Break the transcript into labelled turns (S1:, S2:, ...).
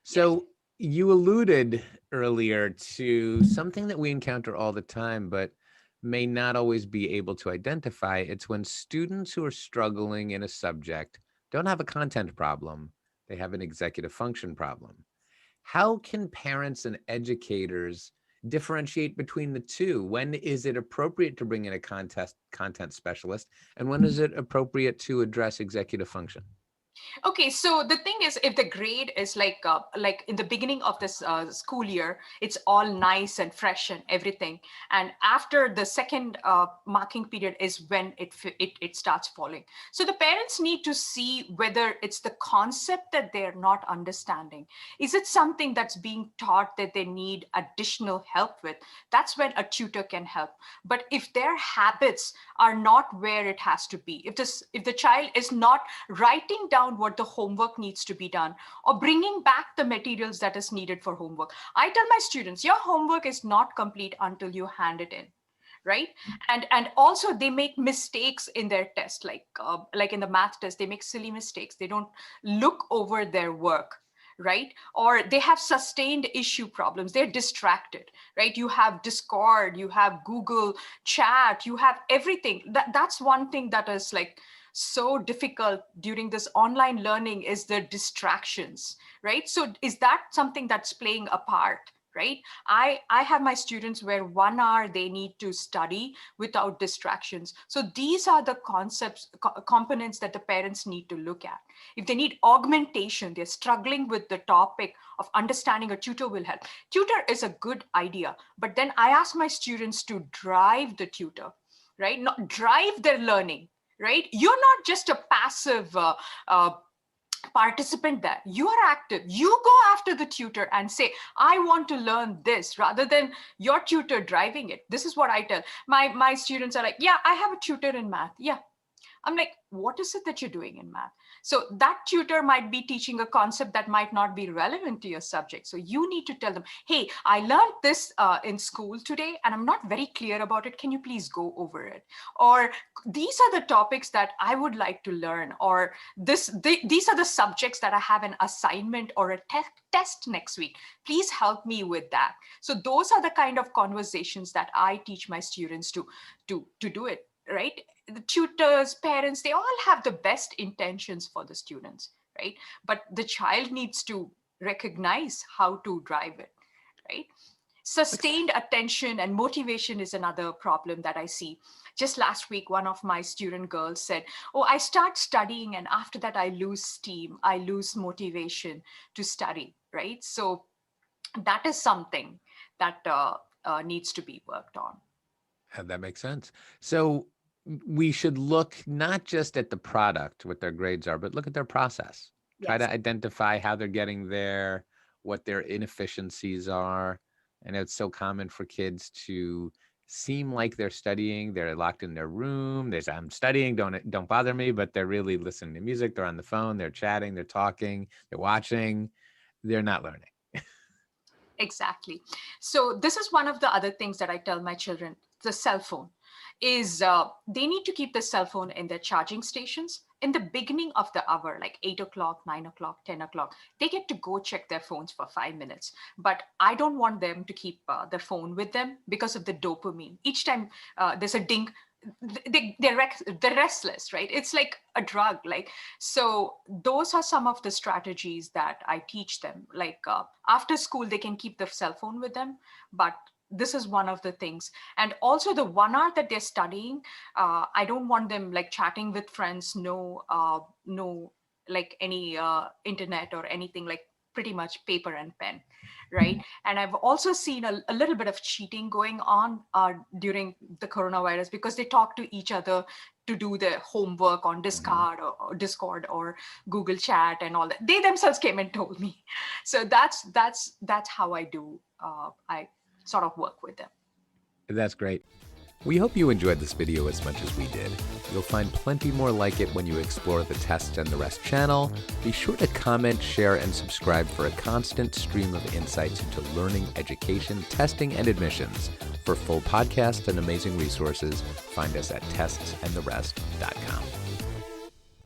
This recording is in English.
S1: Yes.
S2: So you alluded earlier to something that we encounter all the time, but may not always be able to identify. It's when students who are struggling in a subject don't have a content problem, they have an executive function problem. How can parents and educators differentiate between the two? When is it appropriate to bring in a content specialist, and when is it appropriate to address executive function?
S1: Okay, so the thing is, if the grade is like in the beginning of this school year, it's all nice and fresh and everything, and after the second marking period is when it starts falling. So the parents need to see whether it's the concept that they're not understanding. Is it something that's being taught that they need additional help with? That's when a tutor can help. But if their habits are not where it has to be, if the child is not writing down what the homework needs to be done or bringing back the materials that is needed for homework, I tell my students, your homework is not complete until you hand it in, right? And also they make mistakes in their test, like in the math test they make silly mistakes, they don't look over their work, right? Or they have sustained issue problems, they're distracted, right? You have Discord, you have Google Chat, you have everything. That's one thing that is like so difficult during this online learning, is the distractions, right? So is that something that's playing a part, right? I have my students where 1 hour they need to study without distractions. So these are the components that the parents need to look at. If they need augmentation, they're struggling with the topic of understanding, a tutor will help. Tutor is a good idea, but then I ask my students to drive the tutor, right? Not drive their learning, right? You're not just a passive uh, participant there, you are active. You go after the tutor and say, I want to learn this, rather than your tutor driving it. This is what I tell my students. Are like, yeah, I have a tutor in math. Yeah, I'm like, what is it that you're doing in math? So that tutor might be teaching a concept that might not be relevant to your subject. So you need to tell them, hey, I learned this in school today, and I'm not very clear about it. Can you please go over it? Or these are the topics that I would like to learn. Or these are the subjects that I have an assignment or a test next week. Please help me with that. So those are the kind of conversations that I teach my students to do it, right? The tutors, parents, they all have the best intentions for the students, right? But the child needs to recognize how to drive it, right? Sustained attention and motivation is another problem that I see. Just last week, one of my student girls said, oh, I start studying and after that I lose steam, I lose motivation to study, right? So that is something that needs to be worked on.
S2: That makes sense. So we should look not just at the product, what their grades are, but look at their process. Try
S1: Yes.
S2: to identify how they're getting there, what their inefficiencies are. And it's so common for kids to seem like they're studying, they're locked in their room. They say, I'm studying, don't bother me, but they're really listening to music, they're on the phone, they're chatting, they're talking, they're watching, they're not learning.
S1: Exactly. So this is one of the other things that I tell my children. The cell phone is they need to keep the cell phone in their charging stations in the beginning of the hour, like 8 o'clock, 9 o'clock, 10 o'clock. They get to go check their phones for 5 minutes. But I don't want them to keep their phone with them because of the dopamine. Each time there's a ding, they're restless, right? It's like a drug. Like, so those are some of the strategies that I teach them. Like after school they can keep the cell phone with them, but this is one of the things. And also the 1 hour that they're studying, I don't want them like chatting with friends, no like any internet or anything, like pretty much paper and pen, right? And I've also seen a little bit of cheating going on during the coronavirus, because they talk to each other to do their homework on
S2: Mhm.
S1: Discord or Google Chat and all that. They themselves came and told me. So that's how I do. I sort of work with them.
S2: That's great. We hope you enjoyed this video as much as we did. You'll find plenty more like it when you explore the Test and the Rest channel. Be sure to comment, share, and subscribe for a constant stream of insights into learning, education, testing, and admissions. For full podcasts and amazing resources, find us at testsandtherest.com.